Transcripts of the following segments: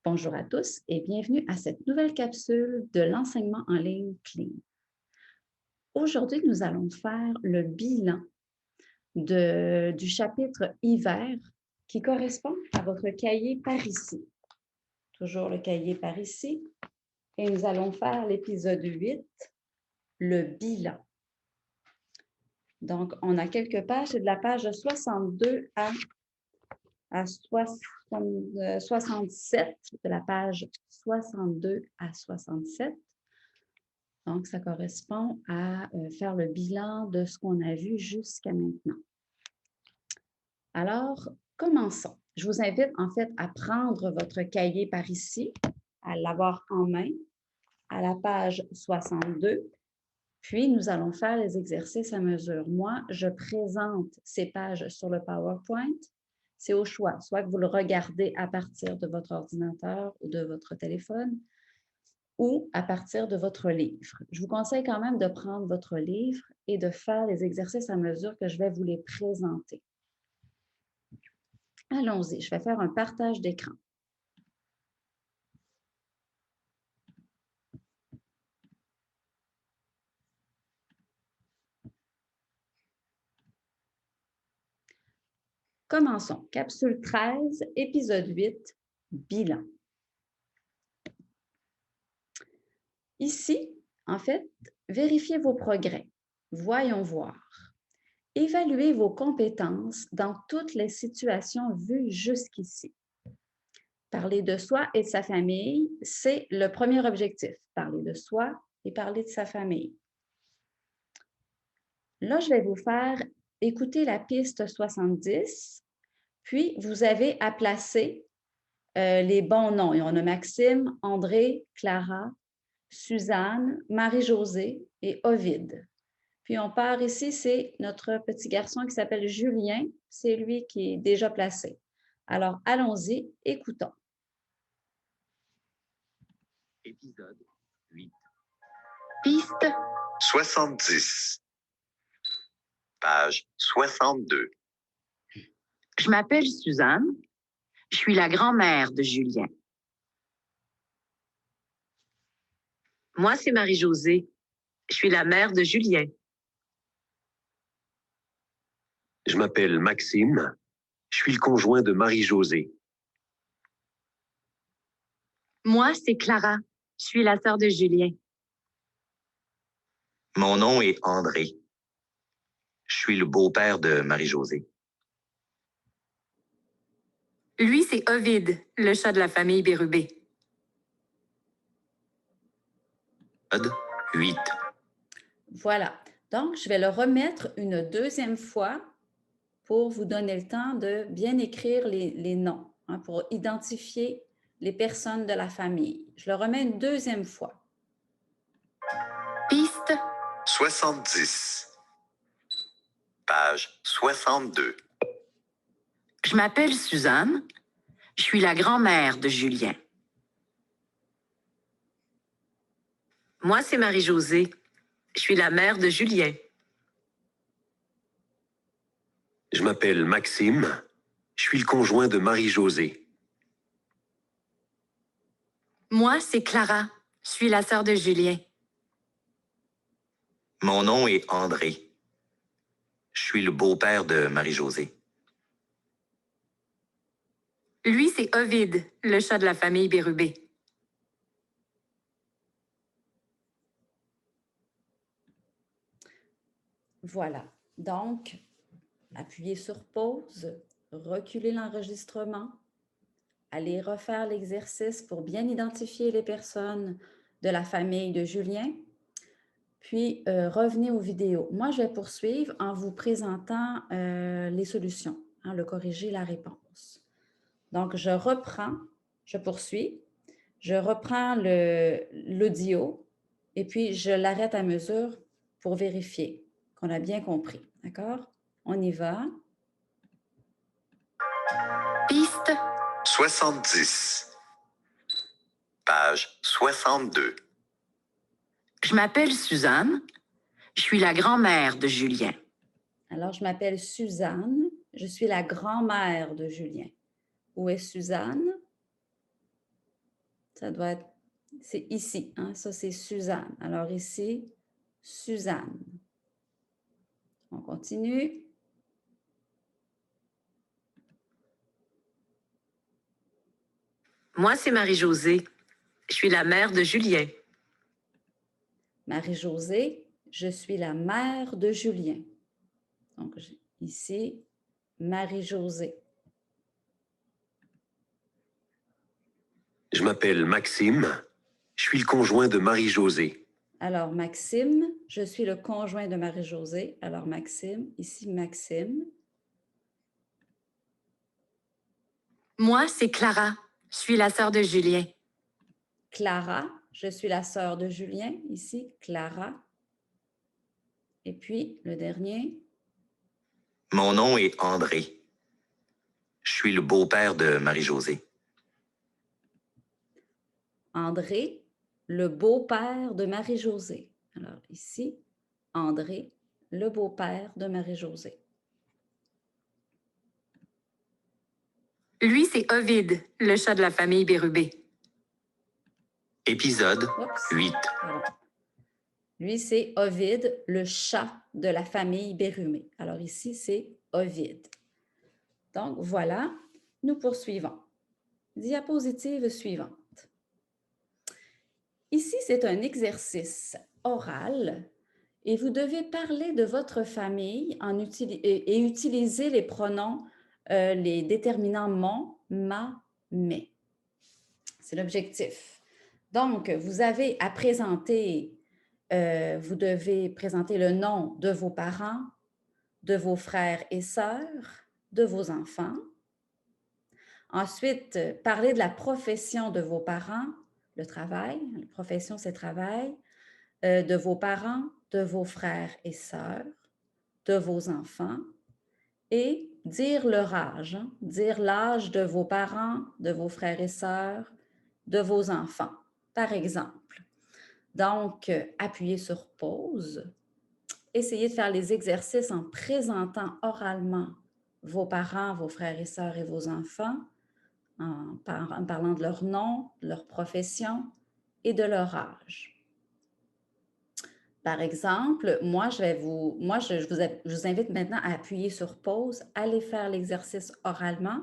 Bonjour à tous et bienvenue à cette nouvelle capsule de l'enseignement en ligne Clean. Aujourd'hui, nous allons faire le bilan du chapitre hiver qui correspond à votre cahier par ici. Toujours le cahier par ici. Et nous allons faire l'épisode 8, le bilan. Donc, on a quelques pages, c'est de la page 62 à 67, de la page 62 à 67. Donc, ça correspond à faire le bilan de ce qu'on a vu jusqu'à maintenant. Alors, commençons. Je vous invite en fait à prendre votre cahier par ici, à l'avoir en main, à la page 62. Puis, nous allons faire les exercices à mesure. Moi, je présente ces pages sur le PowerPoint. C'est au choix, soit que vous le regardez à partir de votre ordinateur ou de votre téléphone, ou à partir de votre livre. Je vous conseille quand même de prendre votre livre et de faire les exercices à mesure que je vais vous les présenter. Allons-y, je vais faire un partage d'écran. Commençons. Capsule 13, épisode 8, bilan. Ici, en fait, vérifiez vos progrès. Voyons voir. Évaluez vos compétences dans toutes les situations vues jusqu'ici. Parler de soi et de sa famille, c'est le premier objectif. Parler de soi et parler de sa famille. Là, je vais vous faire écouter la piste 70, puis vous avez à placer les bons noms. Et on a Maxime, André, Clara, Suzanne, Marie-Josée et Ovide. Puis on part ici, c'est notre petit garçon qui s'appelle Julien. C'est lui qui est déjà placé. Alors, allons-y, écoutons. Épisode 8. Piste 70. Page 62. Je m'appelle Suzanne. Je suis la grand-mère de Julien. Moi, c'est Marie-Josée. Je suis la mère de Julien. Je m'appelle Maxime. Je suis le conjoint de Marie-Josée. Moi, c'est Clara. Je suis la sœur de Julien. Mon nom est André. Je suis le beau-père de Marie-Josée. Lui, c'est Ovide, le chat de la famille Bérubé. Épisode 8. Voilà. Donc, je vais le remettre une deuxième fois pour vous donner le temps de bien écrire les noms, hein, pour identifier les personnes de la famille. Je le remets une deuxième fois. Piste 70. Page 62. Je m'appelle Suzanne. Je suis la grand-mère de Julien. Moi, c'est Marie-Josée. Je suis la mère de Julien. Je m'appelle Maxime. Je suis le conjoint de Marie-Josée. Moi, c'est Clara. Je suis la sœur de Julien. Mon nom est André. Je suis le beau-père de Marie-Josée. Lui, c'est Ovide, le chat de la famille Bérubé. Voilà. Donc, appuyez sur pause, reculez l'enregistrement, allez refaire l'exercice pour bien identifier les personnes de la famille de Julien, puis revenez aux vidéos. Moi, je vais poursuivre en vous présentant les solutions, hein, le corriger, la réponse. Donc, je reprends, je poursuis, je reprends l'audio et puis je l'arrête à mesure pour vérifier qu'on a bien compris. D'accord? On y va. Piste 70. Page 62. Je m'appelle Suzanne. Je suis la grand-mère de Julien. Alors, je m'appelle Suzanne. Je suis la grand-mère de Julien. Où est Suzanne? Ça doit être, c'est ici, hein? Ça, c'est Suzanne. Alors ici, Suzanne. On continue. Moi, c'est Marie-Josée. Je suis la mère de Julien. Marie-Josée, je suis la mère de Julien. Donc, ici, Marie-Josée. Je m'appelle Maxime. Je suis le conjoint de Marie-Josée. Alors, Maxime, je suis le conjoint de Marie-Josée. Alors, Maxime, ici, Maxime. Moi, c'est Clara. Je suis la sœur de Julien. Clara, je suis la sœur de Julien. Ici, Clara. Et puis, le dernier. Mon nom est André. Je suis le beau-père de Marie-Josée. André, le beau-père de Marie-Josée. Alors, ici, André, le beau-père de Marie-Josée. Lui, c'est Ovide, le chat de la famille Bérubé. Épisode Oups, 8. pardon. Lui, c'est Ovide, le chat de la famille Bérumé. Alors ici, c'est Ovide. Donc, voilà, nous poursuivons. Diapositive suivante. Ici, c'est un exercice oral et vous devez parler de votre famille et utiliser les pronoms, les déterminants mon, ma, mes. C'est l'objectif. Donc, vous avez à présenter, vous devez présenter le nom de vos parents, de vos frères et sœurs, de vos enfants. Ensuite, parler de la profession de vos parents, le travail, la profession c'est travail, de vos parents, de vos frères et sœurs, de vos enfants et dire leur âge, hein, dire l'âge de vos parents, de vos frères et sœurs, de vos enfants, par exemple. Donc, appuyez sur pause. Essayez de faire les exercices en présentant oralement vos parents, vos frères et sœurs et vos enfants, en parlant de leur nom, de leur profession et de leur âge. Par exemple, je vous invite maintenant à appuyer sur pause, aller faire l'exercice oralement.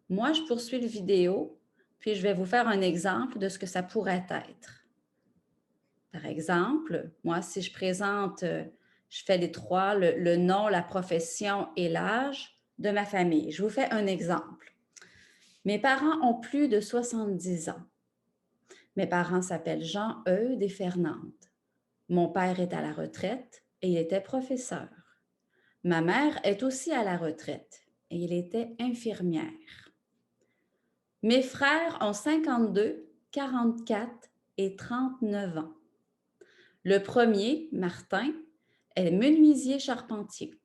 Moi, je poursuis le vidéo, puis je vais vous faire un exemple de ce que ça pourrait être. Par exemple, moi, si je présente, je fais les trois, le nom, la profession et l'âge de ma famille. Je vous fais un exemple. Mes parents ont plus de 70 ans. Mes parents s'appellent Jean-Eudes et Fernande. Mon père est à la retraite et il était professeur. Ma mère est aussi à la retraite et il était infirmière. Mes frères ont 52, 44 et 39 ans. Le premier, Martin, est menuisier charpentier.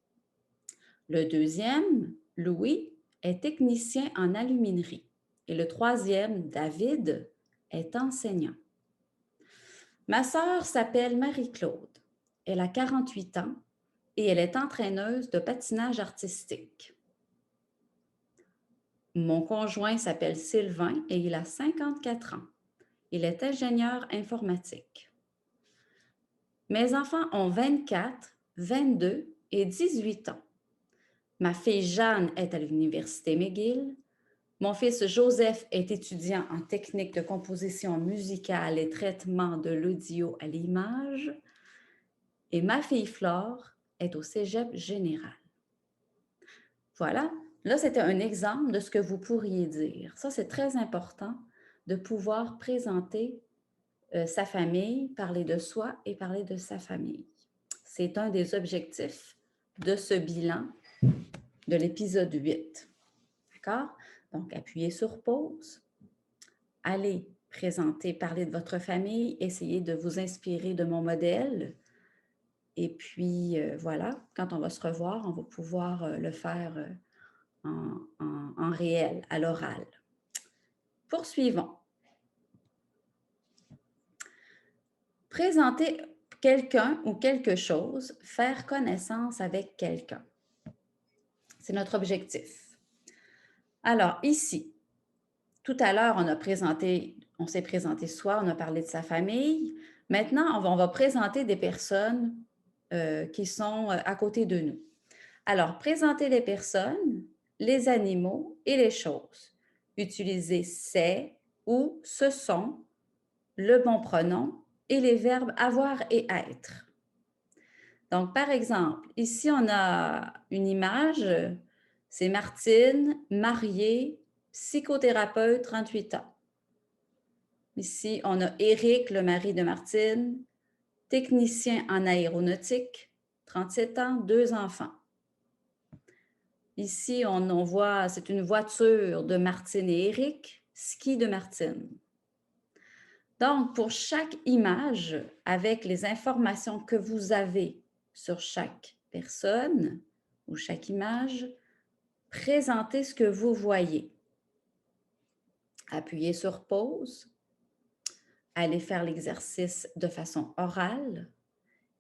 Le deuxième, Louis, est technicien en aluminerie. Et le troisième, David, est enseignant. Ma sœur s'appelle Marie-Claude. Elle a 48 ans et elle est entraîneuse de patinage artistique. Mon conjoint s'appelle Sylvain et il a 54 ans. Il est ingénieur informatique. Mes enfants ont 24, 22 et 18 ans. Ma fille Jeanne est à l'Université McGill. Mon fils Joseph est étudiant en technique de composition musicale et traitement de l'audio à l'image. Et ma fille Flore est au Cégep général. Voilà, là c'était un exemple de ce que vous pourriez dire. Ça, c'est très important de pouvoir présenter sa famille, parler de soi et parler de sa famille. C'est un des objectifs de ce bilan de l'épisode 8. D'accord? Donc, appuyez sur pause. Allez présenter, parler de votre famille, essayez de vous inspirer de mon modèle. Et puis, voilà, quand on va se revoir, on va pouvoir le faire en réel, à l'oral. Poursuivons. Présenter quelqu'un ou quelque chose, faire connaissance avec quelqu'un. C'est notre objectif. Alors, ici, tout à l'heure, on a présenté on s'est présenté soi, on a parlé de sa famille. Maintenant, on va présenter des personnes qui sont à côté de nous. Alors, présenter les personnes, les animaux et les choses. Utilisez c'est ou ce sont, le bon pronom et les verbes avoir et être. Donc, par exemple, ici, on a une image, c'est Martine, mariée, psychothérapeute, 38 ans. Ici, on a Éric, le mari de Martine, technicien en aéronautique, 37 ans, 2 enfants. Ici, on voit, c'est une voiture de Martine et Éric, ski de Martine. Donc, pour chaque image, avec les informations que vous avez sur chaque personne ou chaque image, présentez ce que vous voyez. Appuyez sur pause, allez faire l'exercice de façon orale.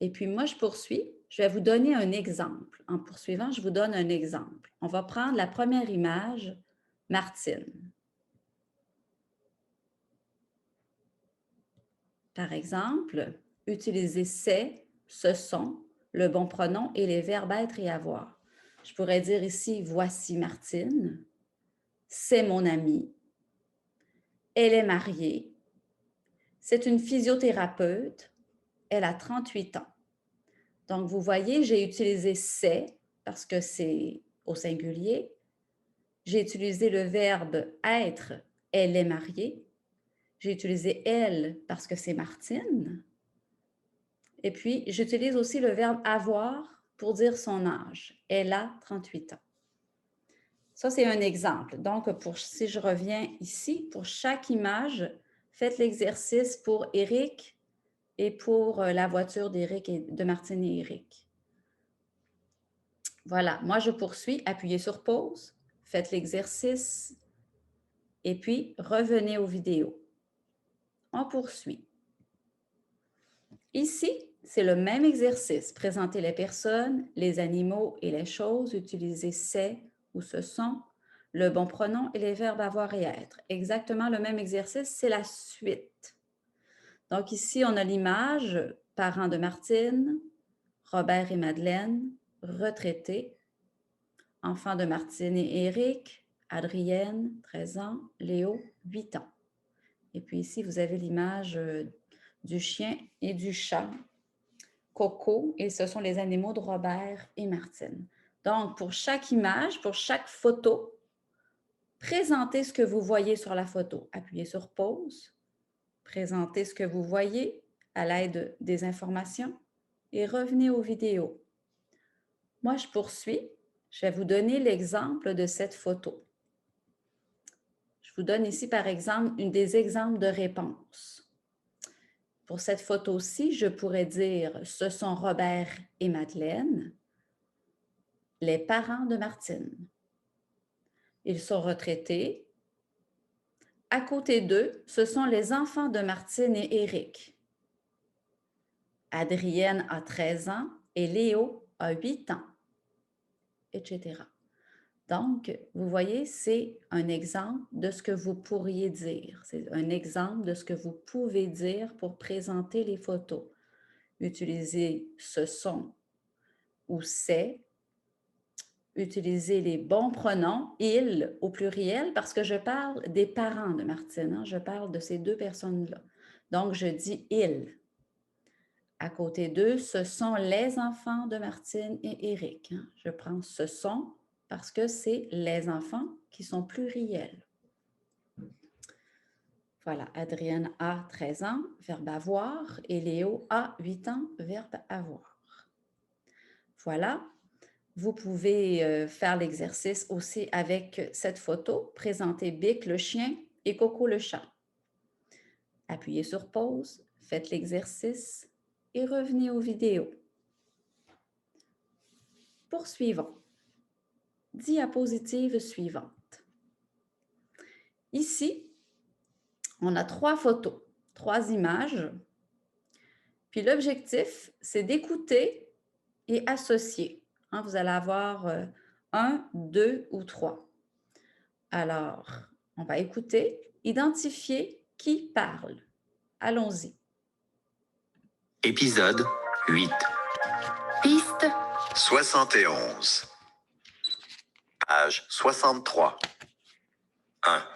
Et puis moi, je poursuis. Je vais vous donner un exemple. En poursuivant, je vous donne un exemple. On va prendre la première image, Martine. Par exemple, utilisez c'est, ce sont, le bon pronom et les verbes être et avoir. Je pourrais dire ici, voici Martine, c'est mon amie, elle est mariée, c'est une physiothérapeute, elle a 38 ans. Donc, vous voyez, j'ai utilisé c'est parce que c'est au singulier. J'ai utilisé le verbe être, elle est mariée. J'ai utilisé elle parce que c'est Martine. Et puis, j'utilise aussi le verbe avoir pour dire son âge. Elle a 38 ans. Ça, c'est un exemple. Donc, si je reviens ici, pour chaque image, faites l'exercice pour Éric et pour la voiture d'Éric et de Martine et Éric. Voilà, moi je poursuis, appuyez sur pause, faites l'exercice et puis revenez aux vidéos. On poursuit. Ici, c'est le même exercice. Présenter les personnes, les animaux et les choses. Utiliser c'est ou ce sont, le bon pronom et les verbes avoir et être. Exactement le même exercice, c'est la suite. Donc ici, on a l'image, parents de Martine, Robert et Madeleine, retraités, enfants de Martine et Éric, Adrienne, 13 ans, Léo, 8 ans. Et puis ici, vous avez l'image du chien et du chat, Coco, et ce sont les animaux de Robert et Martine. Donc, pour chaque image, pour chaque photo, présentez ce que vous voyez sur la photo. Appuyez sur pause, présentez ce que vous voyez à l'aide des informations et revenez aux vidéos. Moi, je poursuis. Je vais vous donner l'exemple de cette photo. Je vous donne ici, par exemple, des exemples de réponses. Pour cette photo-ci, je pourrais dire « Ce sont Robert et Madeleine, les parents de Martine. Ils sont retraités. À côté d'eux, ce sont les enfants de Martine et Éric. Adrienne a 13 ans et Léo a 8 ans, etc. » Donc, vous voyez, c'est un exemple de ce que vous pourriez dire. C'est un exemple de ce que vous pouvez dire pour présenter les photos. Utilisez ce sont ou c'est. Utilisez les bons pronoms, il au pluriel, parce que je parle des parents de Martine. Hein, je parle de ces deux personnes-là. Donc, je dis il. À côté d'eux, ce sont les enfants de Martine et Éric. Hein. Je prends ce sont parce que c'est les enfants qui sont pluriels. Voilà, Adrienne a 13 ans, verbe avoir, et Léo a 8 ans, verbe avoir. Voilà, vous pouvez faire l'exercice aussi avec cette photo, présenter Bic le chien et Coco le chat. Appuyez sur pause, faites l'exercice et revenez aux vidéos. Poursuivons. Diapositive suivante. Ici, on a 3 photos, 3 images. Puis l'objectif, c'est d'écouter et associer. Hein, vous allez avoir 1, 2 ou 3. Alors, on va écouter, identifier Qui parle? Allons-y. Épisode 8. Piste 71. Page 63. 1.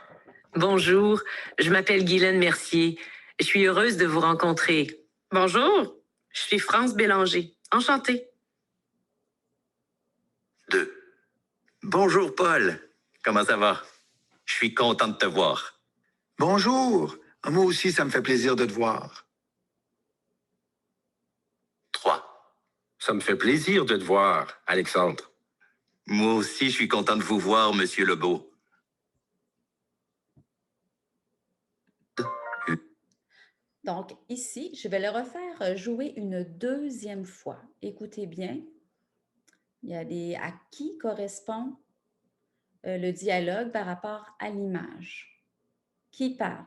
Bonjour, je m'appelle Guylaine Mercier. Je suis heureuse de vous rencontrer. Bonjour, je suis France Bélanger. Enchantée. 2. Bonjour Paul. Comment ça va? Je suis content de te voir. Bonjour. Moi aussi, ça me fait plaisir de te voir. 3. Ça me fait plaisir de te voir, Alexandre. Moi aussi, je suis content de vous voir, Monsieur Lebeau. Donc, ici, je vais le refaire jouer une deuxième fois. Écoutez bien. Il y a les à qui correspond le dialogue par rapport à l'image. Qui parle?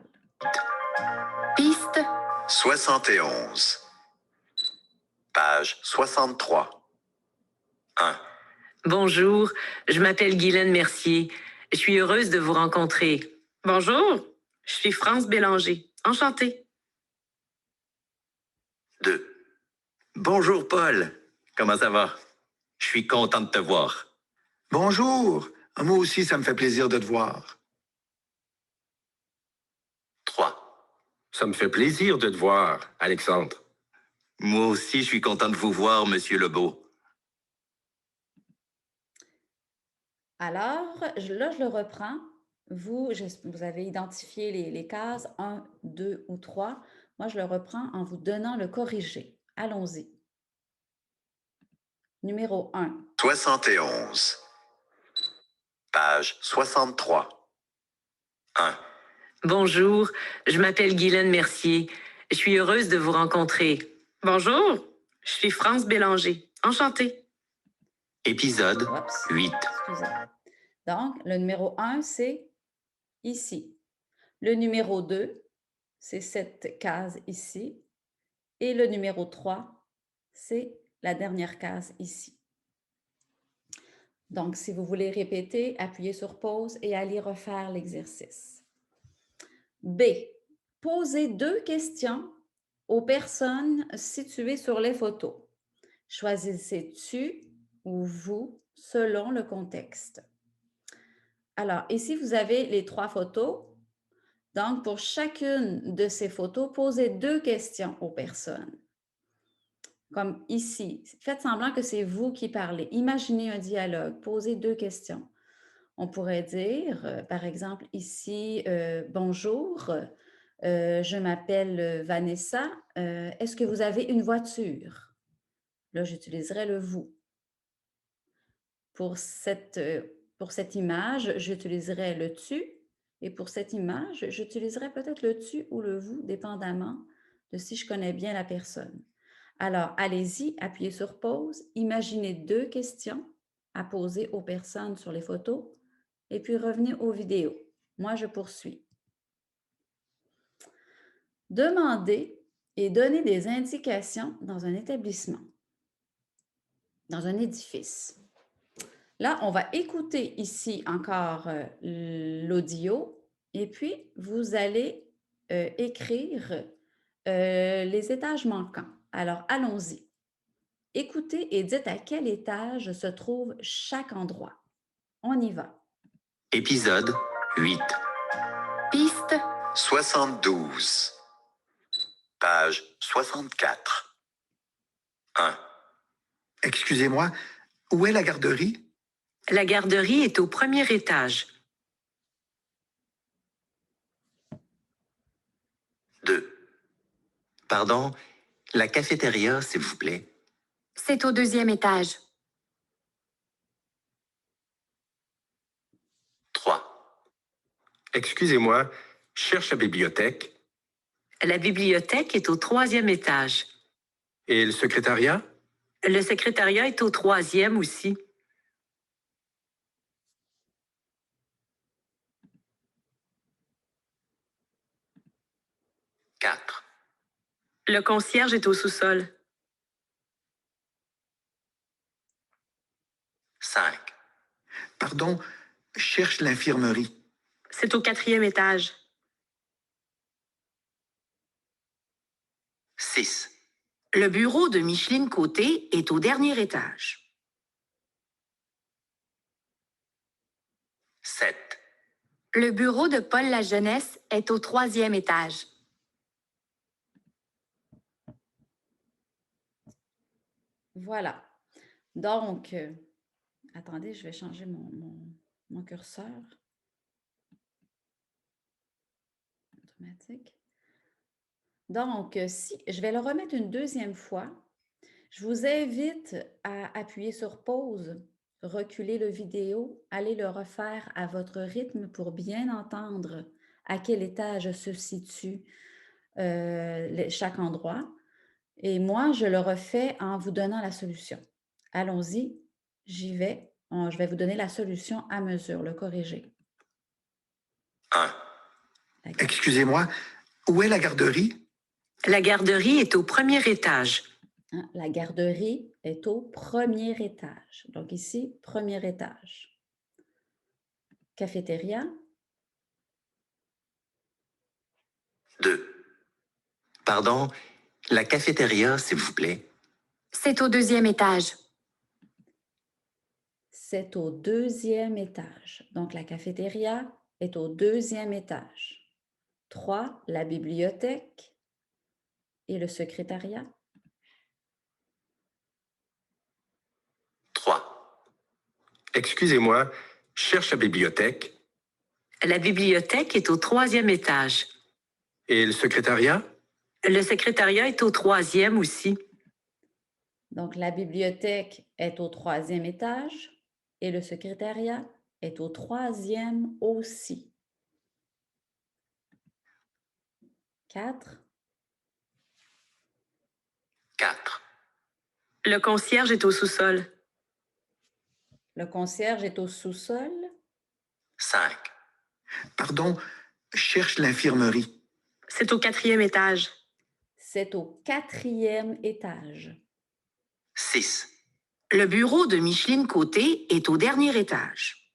Piste 71. Page 63. 1. Bonjour, je m'appelle Guylaine Mercier. Je suis heureuse de vous rencontrer. Bonjour, je suis France Bélanger. Enchantée. 2. Bonjour Paul. Comment ça va? Je suis content de te voir. Bonjour. Moi aussi, ça me fait plaisir de te voir. 3. Ça me fait plaisir de te voir, Alexandre. Moi aussi, je suis content de vous voir, Monsieur Lebeau. Alors, là, je le reprends. Vous avez identifié les cases 1, 2 ou 3. Moi, je le reprends en vous donnant le corrigé. Allons-y. Numéro 1. 71. Page 63. 1. Bonjour, je m'appelle Guylaine Mercier. Je suis heureuse de vous rencontrer. Bonjour, je suis France Bélanger. Enchantée. Épisode Oups. 8. Excusez. Donc, le numéro 1, c'est ici. Le numéro 2, c'est cette case ici. Et le numéro 3, c'est la dernière case ici. Donc, si vous voulez répéter, appuyez sur pause et allez refaire l'exercice. B. Posez 2 questions aux personnes situées sur les photos. Choisissez tu ou vous selon le contexte. Alors, ici, vous avez les 3 photos. Donc, pour chacune de ces photos, posez 2 questions aux personnes. Comme ici, faites semblant que c'est vous qui parlez. Imaginez un dialogue, posez 2 questions. On pourrait dire, par exemple, ici, bonjour, je m'appelle Vanessa. Est-ce que vous avez une voiture? Là, j'utiliserai le vous. Pour cette image, j'utiliserai le tu. Et pour cette image, j'utiliserai peut-être le tu ou le vous, dépendamment de si je connais bien la personne. Alors, allez-y, appuyez sur pause, imaginez 2 questions à poser aux personnes sur les photos et puis revenez aux vidéos. Moi, je poursuis. Demandez et donnez des indications dans un établissement, dans un édifice. Là, on va écouter ici encore l'audio et puis vous allez écrire les étages manquants. Alors, allons-y. Écoutez et dites à quel étage se trouve chaque endroit. On y va. Épisode 8. Piste 72. Page 64. 1. Excusez-moi, où est la garderie? La garderie est au premier étage. 2. Pardon, la cafétéria, s'il vous plaît. C'est au 2e étage. 3. Excusez-moi, je cherche la bibliothèque. La bibliothèque est au 3e étage. Et le secrétariat? Le secrétariat est au 3e aussi. 4. Le concierge est au sous-sol. 5. Pardon, je cherche l'infirmerie. C'est au 4e étage. 6, Le bureau de Micheline Côté est au dernier étage. 7, Le bureau de Paul la jeunesse est au 3e étage. Voilà. Donc, attendez, je vais changer mon curseur. Automatique. Donc, si je vais le remettre une deuxième fois, je vous invite à appuyer sur pause, reculer le vidéo, aller le refaire à votre rythme pour bien entendre à quel étage se situe chaque endroit. Et moi, je le refais en vous donnant la solution. Allons-y, j'y vais. Je vais vous donner la solution à mesure, le corriger. 1, Excusez-moi, où est la garderie? La garderie est au premier étage. Hein, la garderie est au premier étage. Donc ici, premier étage. Cafétéria, 2. Pardon, la cafétéria, s'il vous plaît. C'est au 2e étage. c'est au 2e étage. Donc la cafétéria est au 2e étage. 3, la bibliothèque et le secrétariat. 3, Excusez-moi, je cherche la bibliothèque. La bibliothèque est au 3e étage. Et le secrétariat? Le secrétariat est au 3e aussi. Donc la bibliothèque est au 3e étage et le secrétariat est au 3e aussi. 4, 4, Le concierge est au sous-sol. le concierge est au sous-sol. 5, Pardon, je cherche l'infirmerie. C'est au 4e étage. C'est au 4e étage. 6, Le bureau de Micheline Côté est au dernier étage.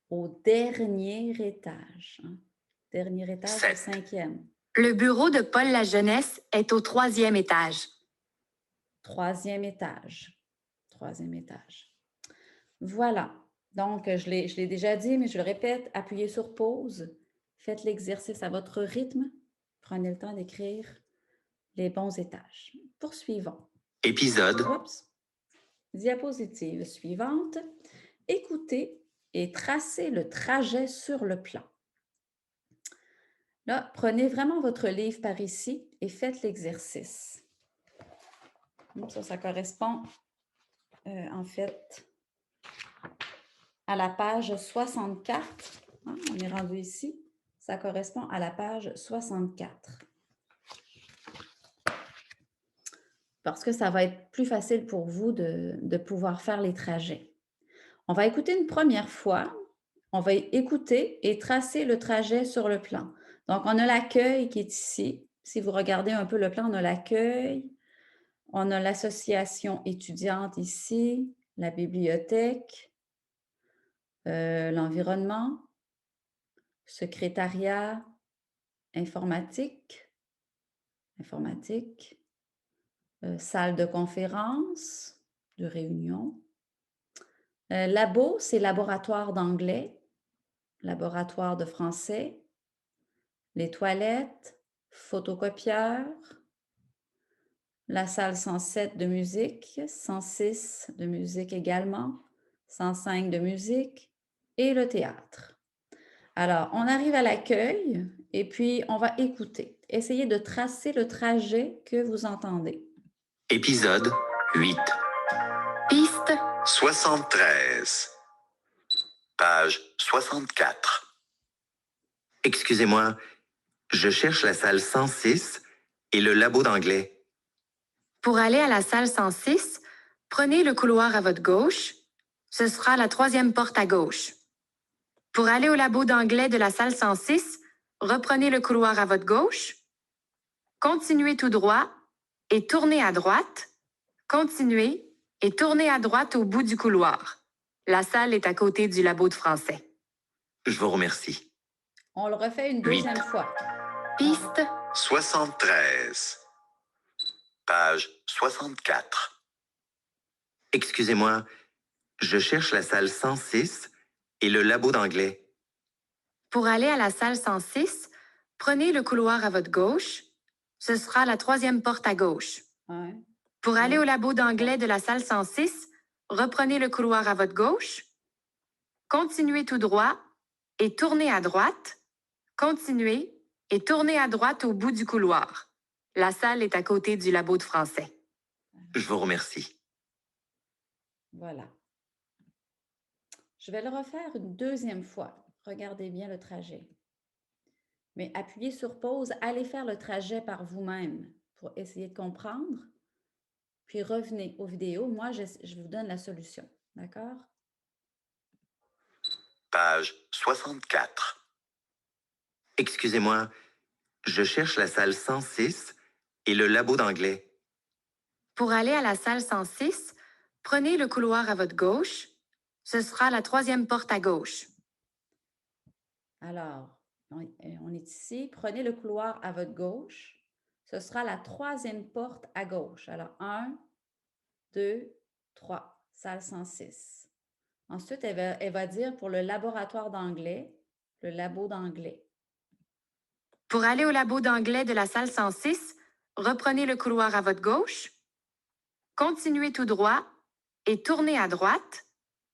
Au dernier étage. Hein. Dernier étage, le 7. 5e. Le bureau de Paul la jeunesse est au 3e étage. 3e étage. 3e étage. Voilà. Donc, je l'ai déjà dit, mais je le répète, appuyez sur pause. Faites l'exercice à votre rythme. Prenez le temps d'écrire les bons étages. Poursuivons. épisode, Oups. Diapositive suivante. Écoutez et tracez le trajet sur le plan. Là, prenez vraiment votre livre par ici et faites l'exercice. Ça correspond en fait à la page 64. Hein, on est rendu ici. Ça correspond à la page 64. Parce que ça va être plus facile pour vous de pouvoir faire les trajets. On va écouter une première fois. On va écouter et tracer le trajet sur le plan. Donc, on a l'accueil qui est ici. Si vous regardez un peu le plan, on a l'accueil. On a l'association étudiante ici, la bibliothèque, l'environnement, secrétariat, informatique, salle de conférence, de réunion. Labo, c'est laboratoire d'anglais, laboratoire de français, les toilettes, photocopieur, la salle 107 de musique, 106 de musique également, 105 de musique et le théâtre. Alors, on arrive à l'accueil et puis on va écouter. Essayez de tracer le trajet que vous entendez. épisode 8, Piste 73. Page 64. excusez-moi, je cherche la salle 106 et le labo d'anglais. Pour aller à la salle 106, prenez le couloir à votre gauche. Ce sera la 3e porte à gauche. Pour aller au labo d'anglais de la salle 106, reprenez le couloir à votre gauche. Continuez tout droit et tournez à droite. Continuez et tournez à droite au bout du couloir. La salle est à côté du labo de français. Je vous remercie. On le refait une deuxième fois. Piste 73. Page 64. Excusez-moi, je cherche la salle 106 et le labo d'anglais. Pour aller à la salle 106, prenez le couloir à votre gauche. Ce sera la troisième porte à gauche. Un. Pour aller au labo d'anglais de la salle 106, reprenez le couloir à votre gauche. Continuez tout droit et tournez à droite. Continuez et tournez à droite au bout du couloir. La salle est à côté du labo de français. Je vous remercie. Voilà. Je vais le refaire une deuxième fois. Regardez bien le trajet. Mais appuyez sur pause, allez faire le trajet par vous-même pour essayer de comprendre. Puis revenez aux vidéos. Moi, je vous donne la solution. D'accord? Page 64. Excusez-moi, je cherche la salle 106 et le labo d'anglais. Pour aller à la salle 106, prenez le couloir à votre gauche. Ce sera la troisième porte à gauche. Alors, on est ici. Prenez le couloir à votre gauche. Ce sera la troisième porte à gauche. Alors, 1, 2, 3, salle 106. Ensuite, elle va dire pour le laboratoire d'anglais, le labo d'anglais. Pour aller au labo d'anglais de la salle 106, reprenez le couloir à votre gauche. Continuez tout droit et tournez à droite.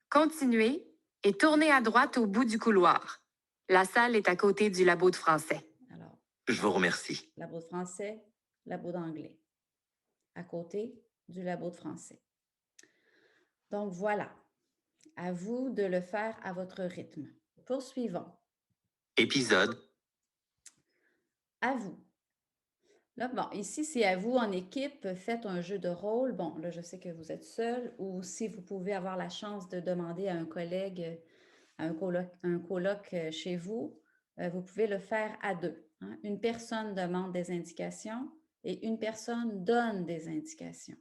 Continuez et tournez à droite au bout du couloir. La salle est à côté du labo de français. Alors, Je vous remercie. labo de français, labo d'anglais. À côté du labo de français. Donc, voilà. À vous de le faire à votre rythme. Poursuivons. Épisode. À vous. Là, bon, ici, c'est à vous en équipe, faites un jeu de rôle. Bon, là, je sais que vous êtes seul ou si vous pouvez avoir la chance de demander à un collègue, à un coloc chez vous, vous pouvez le faire à deux. Hein. Une personne demande des indications et une personne donne des indications.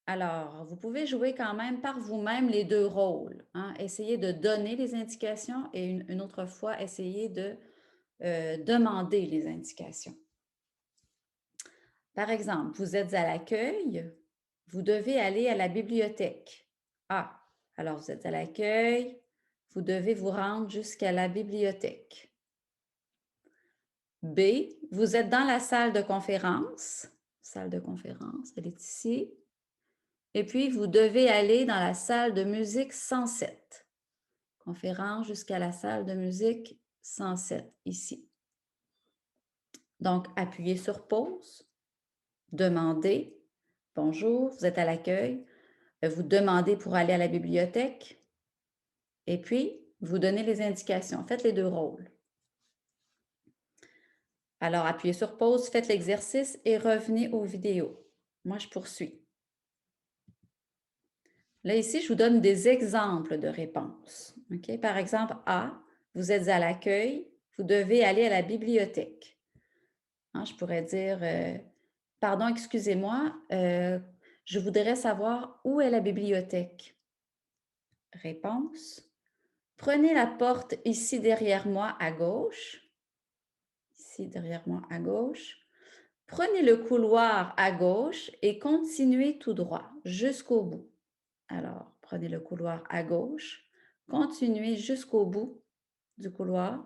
Alors, vous pouvez jouer quand même par vous-même les deux rôles. Hein. Essayez de donner les indications et une autre fois, essayez de demander les indications. Par exemple, vous êtes à l'accueil, vous devez aller à la bibliothèque. Ah, alors vous êtes à l'accueil, vous devez vous rendre jusqu'à la bibliothèque. B, vous êtes dans la salle de conférence. Salle de conférence, elle est ici. Et puis, vous devez aller dans la salle de musique 107. Conférence jusqu'à la salle de musique 107, ici. Donc, appuyez sur pause. Demandez. Bonjour, vous êtes à l'accueil. Vous demandez pour aller à la bibliothèque. Et puis, vous donnez les indications. Faites les deux rôles. Alors, appuyez sur pause, faites l'exercice et revenez aux vidéos. Moi, je poursuis. Là, ici, je vous donne des exemples de réponses. Okay? Par exemple, A, vous êtes à l'accueil, vous devez aller à la bibliothèque. Hein, je pourrais dire, pardon, excusez-moi, je voudrais savoir où est la bibliothèque. Réponse, prenez la porte ici derrière moi à gauche. Ici derrière moi à gauche. Prenez le couloir à gauche et continuez tout droit jusqu'au bout. Alors, prenez le couloir à gauche, continuez jusqu'au bout du couloir.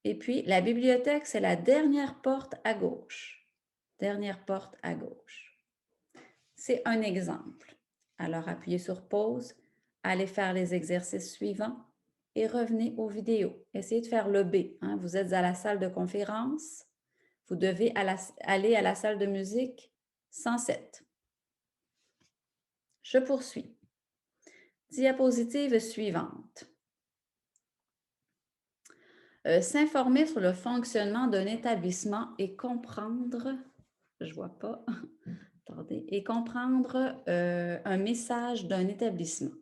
Et puis, la bibliothèque, c'est la dernière porte à gauche. Dernière porte à gauche. C'est un exemple. Alors, appuyez sur pause, allez faire les exercices suivants et revenez aux vidéos. Essayez de faire le B. Hein. Vous êtes à la salle de conférence. Vous devez aller à la salle de musique 107. Je poursuis. Diapositive suivante. S'informer sur le fonctionnement d'un établissement et comprendre, je vois pas, attendez, et comprendre un message d'un établissement.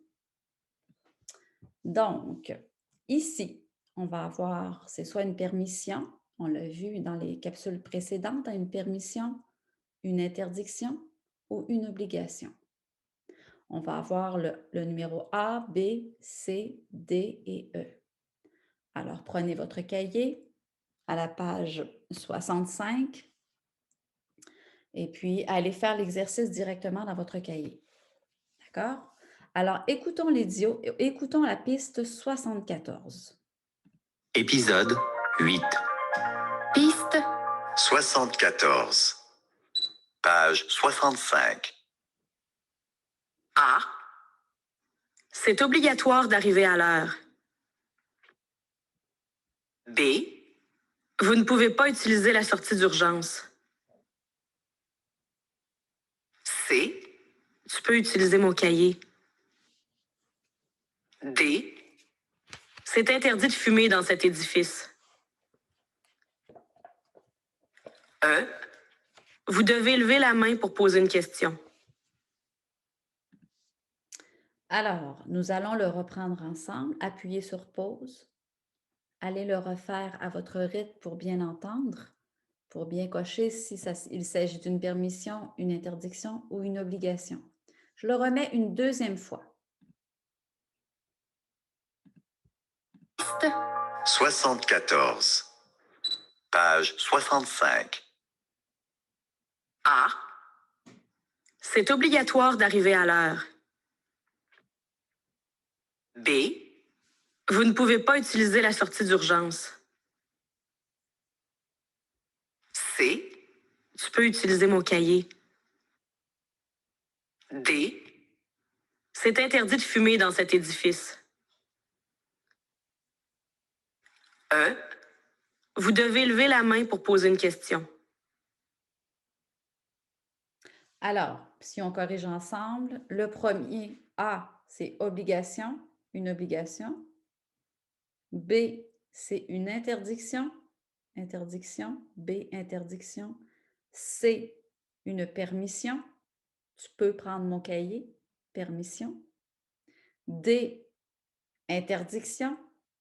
Donc, ici, on va avoir, c'est soit une permission, on l'a vu dans les capsules précédentes, une permission, une interdiction ou une obligation. On va avoir le numéro A, B, C, D et E. Alors, prenez votre cahier à la page 65. et puis allez faire l'exercice directement dans votre cahier. D'accord? Alors, écoutons écoutons la piste 74. Épisode 8. Piste 74. Page 65. A. C'est obligatoire d'arriver à l'heure. B. Vous ne pouvez pas utiliser la sortie d'urgence. C. Tu peux utiliser mon cahier. D. C'est interdit de fumer dans cet édifice. E. Vous devez lever la main pour poser une question. Alors, nous allons le reprendre ensemble. Appuyez sur pause. Allez le refaire à votre rythme pour bien entendre, pour bien cocher si il s'agit d'une permission, une interdiction ou une obligation. Je le remets une deuxième fois. Piste 74. Page 65. A. C'est obligatoire d'arriver à l'heure. B. Vous ne pouvez pas utiliser la sortie d'urgence. C. Tu peux utiliser mon cahier. D. C'est interdit de fumer dans cet édifice. E. Vous devez lever la main pour poser une question. Alors, si on corrige ensemble, le premier A, c'est obligation, une obligation. B, c'est une interdiction, interdiction. B, interdiction. C, une permission. Tu peux prendre mon cahier, permission. D, interdiction.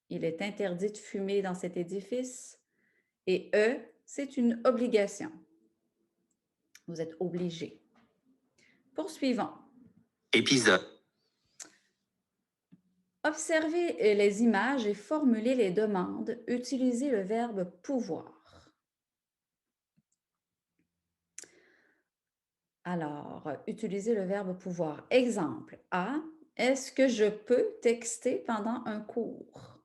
Il est interdit de fumer dans cet édifice. Et E, c'est une obligation. Vous êtes obligé. Poursuivons. Épisode. Observez les images et formulez les demandes. Utilisez le verbe pouvoir. Alors, utilisez le verbe pouvoir. Exemple A. Est-ce que je peux texter pendant un cours?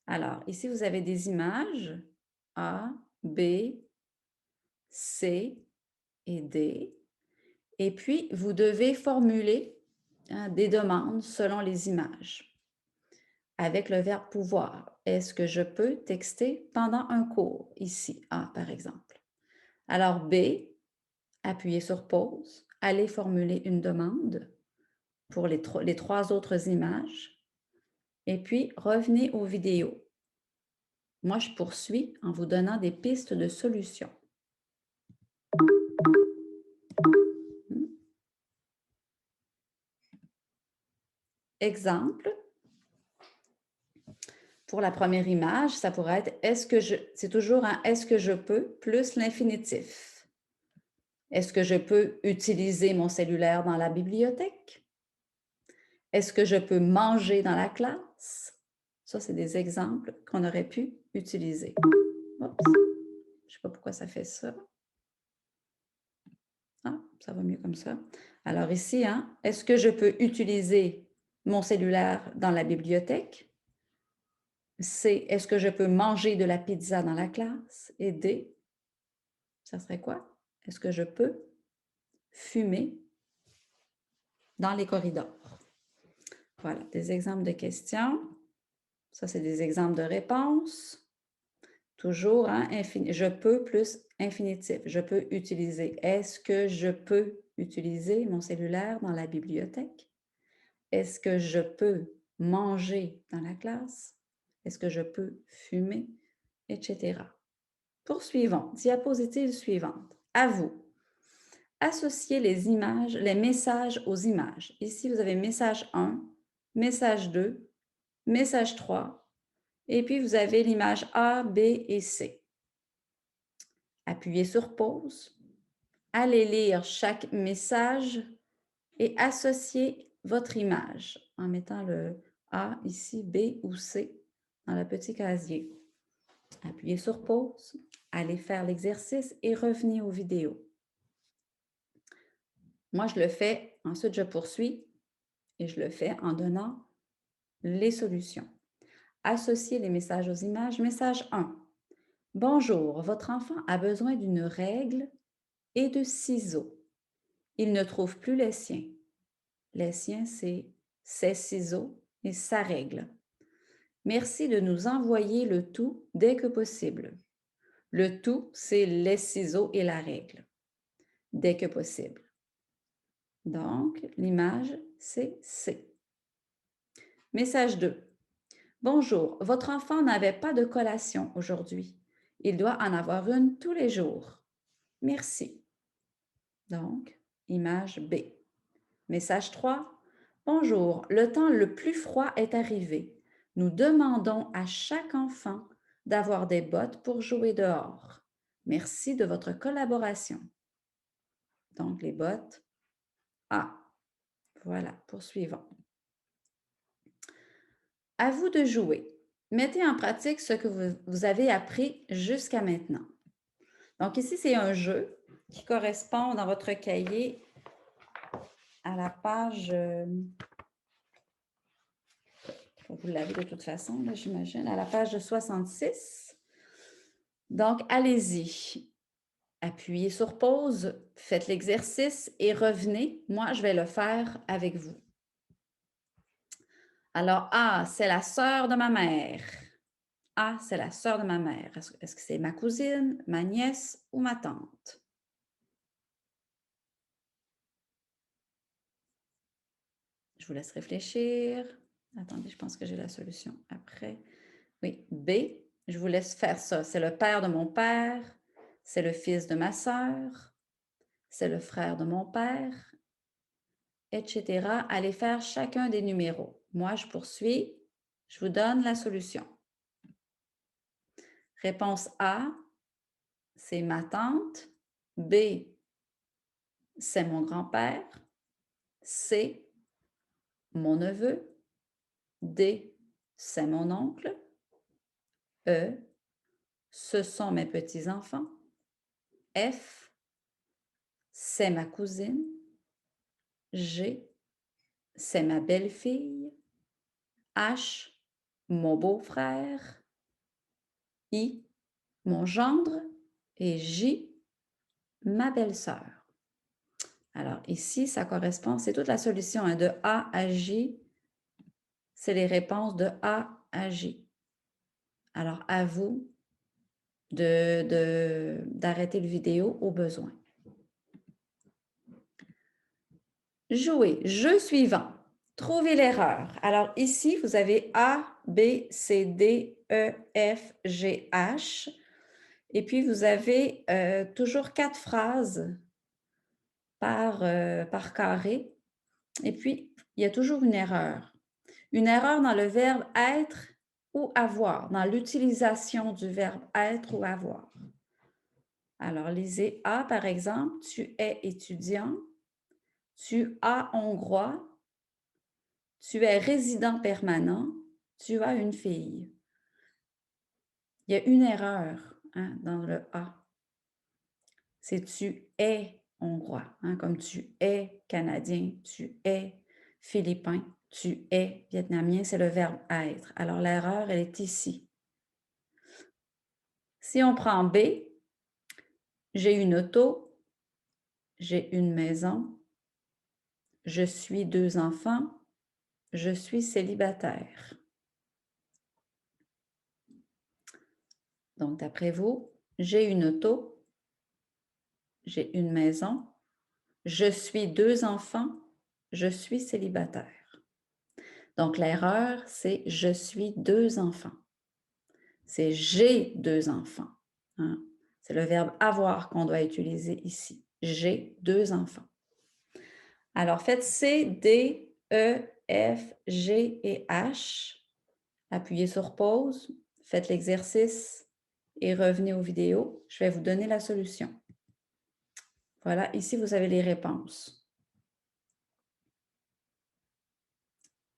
Alors, ici, vous avez des images A, B, C et D. Et puis, vous devez formuler des demandes selon les images avec le verbe pouvoir. Est-ce que je peux texter pendant un cours? Ici, A, par exemple. Alors, B, appuyez sur pause. Allez formuler une demande pour les trois autres images. Et puis, revenez aux vidéos. Moi, je poursuis en vous donnant des pistes de solutions. Exemple. Pour la première image, ça pourrait être est-ce que je, c'est toujours un est-ce que je peux plus l'infinitif. Est-ce que je peux utiliser mon cellulaire dans la bibliothèque? Est-ce que je peux manger dans la classe? Ça, c'est des exemples qu'on aurait pu utiliser. Oups. Je ne sais pas pourquoi ça fait ça. Ah, ça va mieux comme ça. Alors ici, est-ce que je peux utiliser mon cellulaire dans la bibliothèque? C, est-ce que je peux manger de la pizza dans la classe? Et D, ça serait quoi? Est-ce que je peux fumer dans les corridors? Voilà, des exemples de questions. Ça, c'est des exemples de réponses. Toujours, je peux plus infinitif. Je peux utiliser. Est-ce que je peux utiliser mon cellulaire dans la bibliothèque? Est-ce que je peux manger dans la classe? Est-ce que je peux fumer? Etc. Poursuivons. Diapositive suivante. À vous. Associez les images, les messages aux images. Ici, vous avez message 1, message 2, message 3, et puis vous avez l'image A, B et C. Appuyez sur pause. Allez lire chaque message et associez votre image en mettant le A ici, B ou C dans le petit casier. Appuyez sur pause. Allez faire l'exercice et revenez aux vidéos. Moi, je le fais, ensuite je poursuis et je le fais en donnant les solutions. Associer les messages aux images. Message 1. Bonjour, votre enfant a besoin d'une règle et de ciseaux. Il ne trouve plus les siens. Les siens, c'est ses ciseaux et sa règle. Merci de nous envoyer le tout dès que possible. Le tout, c'est les ciseaux et la règle. Dès que possible. Donc, l'image, c'est C. Message 2. Bonjour, votre enfant n'avait pas de collation aujourd'hui. Il doit en avoir une tous les jours. Merci. Donc, image B. Message 3. Bonjour, le temps le plus froid est arrivé. Nous demandons à chaque enfant d'avoir des bottes pour jouer dehors. Merci de votre collaboration. Donc, les bottes A. Voilà, poursuivons. À vous de jouer. Mettez en pratique ce que vous avez appris jusqu'à maintenant. Donc ici, c'est un jeu qui correspond dans votre cahier à la page, vous l'avez de toute façon, j'imagine, à la page 66. Donc, allez-y. Appuyez sur pause, faites l'exercice et revenez. Moi, je vais le faire avec vous. Alors, A, c'est la sœur de ma mère. A, c'est la sœur de ma mère. Est-ce que c'est ma cousine, ma nièce ou ma tante? Je vous laisse réfléchir. Attendez, je pense que j'ai la solution après. Oui, B, je vous laisse faire ça. C'est le père de mon père, c'est le fils de ma sœur, c'est le frère de mon père, etc. Allez faire chacun des numéros. Moi, je poursuis. Je vous donne la solution. Réponse A, c'est ma tante. B, c'est mon grand-père. C, mon neveu. D, c'est mon oncle. E, ce sont mes petits-enfants. F, c'est ma cousine. G, c'est ma belle-fille. H, mon beau-frère. I, mon gendre. Et J, ma belle-sœur. Alors ici, ça correspond, c'est toute la solution de A à J. C'est les réponses de A à J. Alors, à vous d'arrêter le vidéo au besoin. Jouer. Jeu suivant. Trouvez l'erreur. Alors ici, vous avez A, B, C, D, E, F, G, H. Et puis, vous avez toujours 4 phrases par carré. Et puis, il y a toujours une erreur. Une erreur dans le verbe être ou avoir, dans l'utilisation du verbe être ou avoir. Alors, lisez A, par exemple, tu es étudiant, tu as hongrois, tu es résident permanent, tu as une fille. Il y a une erreur dans le A. C'est tu es hongrois, comme tu es canadien, tu es philippin, tu es vietnamien, c'est le verbe être. Alors, l'erreur, elle est ici. Si on prend B, j'ai une auto, j'ai une maison, je suis 2 enfants, je suis célibataire. Donc, d'après vous, j'ai une auto, j'ai une maison, je suis 2 enfants, je suis célibataire. Donc, l'erreur, c'est je suis 2 enfants. C'est j'ai 2 enfants. C'est le verbe avoir qu'on doit utiliser ici. J'ai 2 enfants. Alors, faites C, D, E, F, G et H. Appuyez sur pause, faites l'exercice et revenez aux vidéos. Je vais vous donner la solution. Voilà, ici, vous avez les réponses.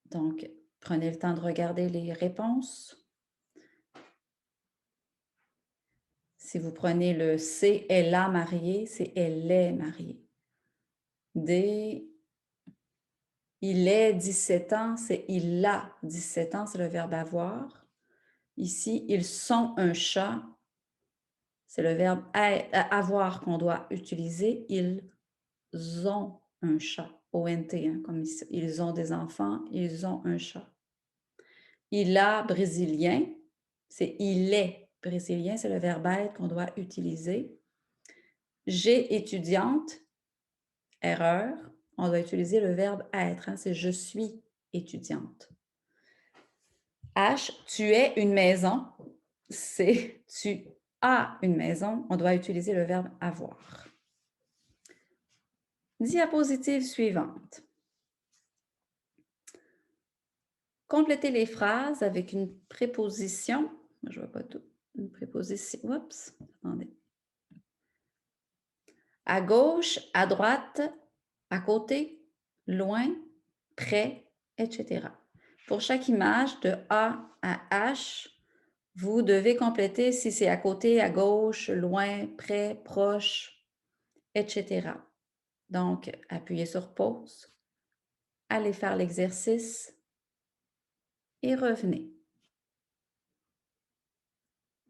Donc, prenez le temps de regarder les réponses. Si vous prenez le C, elle a marié, c'est elle est mariée. D. Il est 17 ans, c'est il a 17 ans, c'est le verbe avoir. Ici, ils sont un chat, c'est le verbe avoir qu'on doit utiliser. Ils ont un chat, O-N-T, hein, comme ici. Ils ont des enfants, ils ont un chat. Il a brésilien, c'est il est brésilien, c'est le verbe être qu'on doit utiliser. J'ai étudiante, erreur, on doit utiliser le verbe être, hein, c'est je suis étudiante. H, tu es une maison, c'est tu as une maison, on doit utiliser le verbe avoir. Diapositive suivante. Complétez les phrases avec une préposition. Je ne vois pas tout. Une préposition. Oups, attendez. À gauche, à droite, à côté, loin, près, etc. Pour chaque image de A à H, vous devez compléter si c'est à côté, à gauche, loin, près, proche, etc. Donc, appuyez sur pause, allez faire l'exercice et revenez.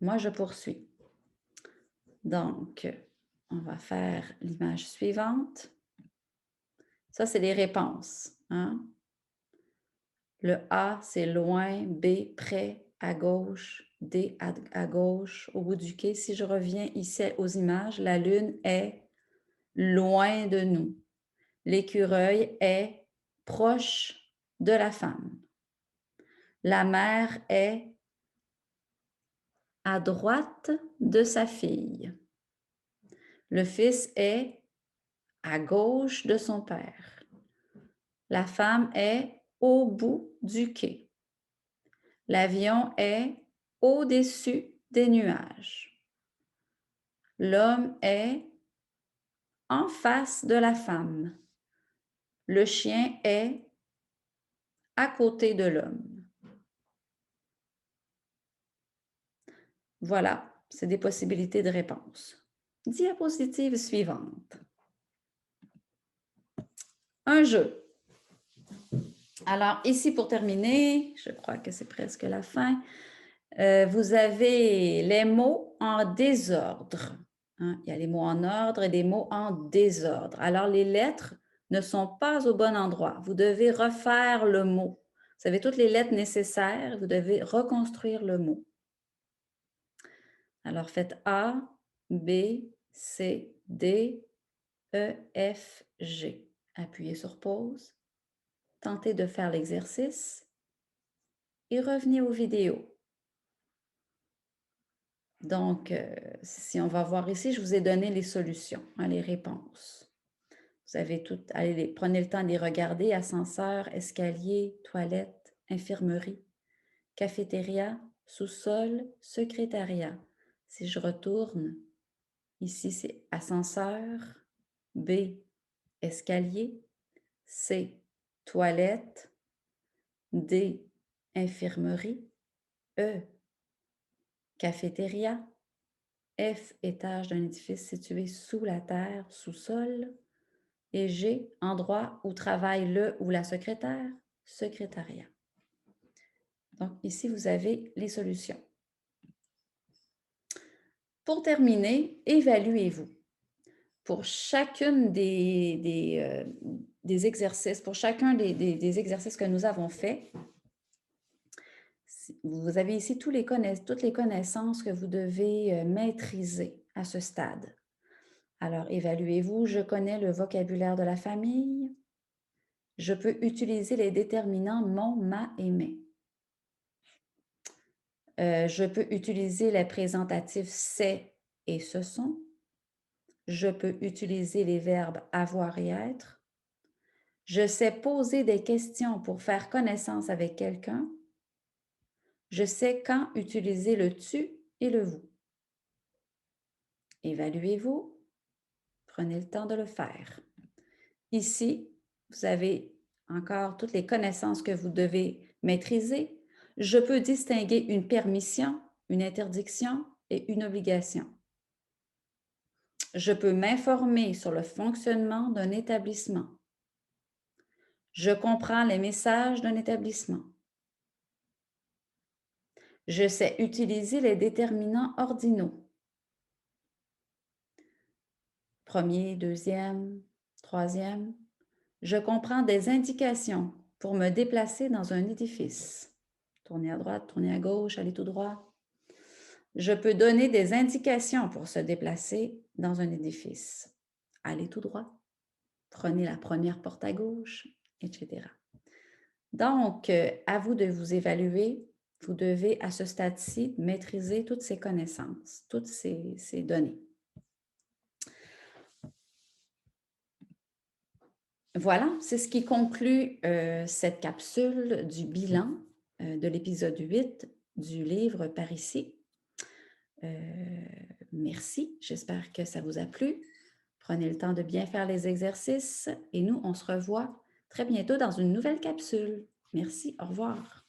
Moi, je poursuis. Donc, on va faire l'image suivante. Ça, c'est les réponses. Hein? Le A, c'est loin, B, près, à gauche, D, à gauche, au bout du quai. Si je reviens ici aux images, la lune est loin de nous. L'écureuil est proche de la femme. La mère est à droite de sa fille. Le fils est à gauche de son père. La femme est au bout du quai. L'avion est au-dessus des nuages. L'homme est en face de la femme. Le chien est à côté de l'homme. Voilà, c'est des possibilités de réponse. Diapositive suivante. Un jeu. Alors, ici, pour terminer, je crois que c'est presque la fin, vous avez les mots en désordre. Hein? Il y a les mots en ordre et des mots en désordre. Alors, les lettres ne sont pas au bon endroit. Vous devez refaire le mot. Vous avez toutes les lettres nécessaires. Vous devez reconstruire le mot. Alors, faites A, B, C, D, E, F, G. Appuyez sur pause. Tentez de faire l'exercice et revenez aux vidéos. Donc, si on va voir ici, je vous ai donné les solutions, hein, les réponses. Vous avez toutes, allez, prenez le temps de les regarder, ascenseur, escalier, toilette, infirmerie, cafétéria, sous-sol, secrétariat. Si je retourne, ici c'est ascenseur, B, escalier, C, toilette, D, infirmerie, E, cafétéria, F, étage d'un édifice situé sous la terre, sous-sol, et G, endroit où travaille le ou la secrétaire, secrétariat. Donc, ici, vous avez les solutions. Pour terminer, évaluez-vous. Pour chacune des exercices, pour chacun des exercices que nous avons faits, vous avez ici toutes les connaissances que vous devez maîtriser à ce stade. Alors, évaluez-vous. Je connais le vocabulaire de la famille. Je peux utiliser les déterminants mon, ma et mes. Je peux utiliser les présentatifs c'est et ce sont. Je peux utiliser les verbes avoir et être. Je sais poser des questions pour faire connaissance avec quelqu'un. Je sais quand utiliser le tu et le vous. Évaluez-vous. Prenez le temps de le faire. Ici, vous avez encore toutes les connaissances que vous devez maîtriser. Je peux distinguer une permission, une interdiction et une obligation. Je peux m'informer sur le fonctionnement d'un établissement. Je comprends les messages d'un établissement. Je sais utiliser les déterminants ordinaux. Premier, deuxième, troisième. Je comprends des indications pour me déplacer dans un édifice. Tourner à droite, tourner à gauche, aller tout droit. Je peux donner des indications pour se déplacer dans un édifice. Aller tout droit, prenez la première porte à gauche, etc. Donc, à vous de vous évaluer. Vous devez, à ce stade-ci, maîtriser toutes ces connaissances, toutes ces données. Voilà, c'est ce qui conclut cette capsule du bilan de l'épisode 8 du livre Par ici. Merci, j'espère que ça vous a plu. Prenez le temps de bien faire les exercices et nous, on se revoit très bientôt dans une nouvelle capsule. Merci, au revoir.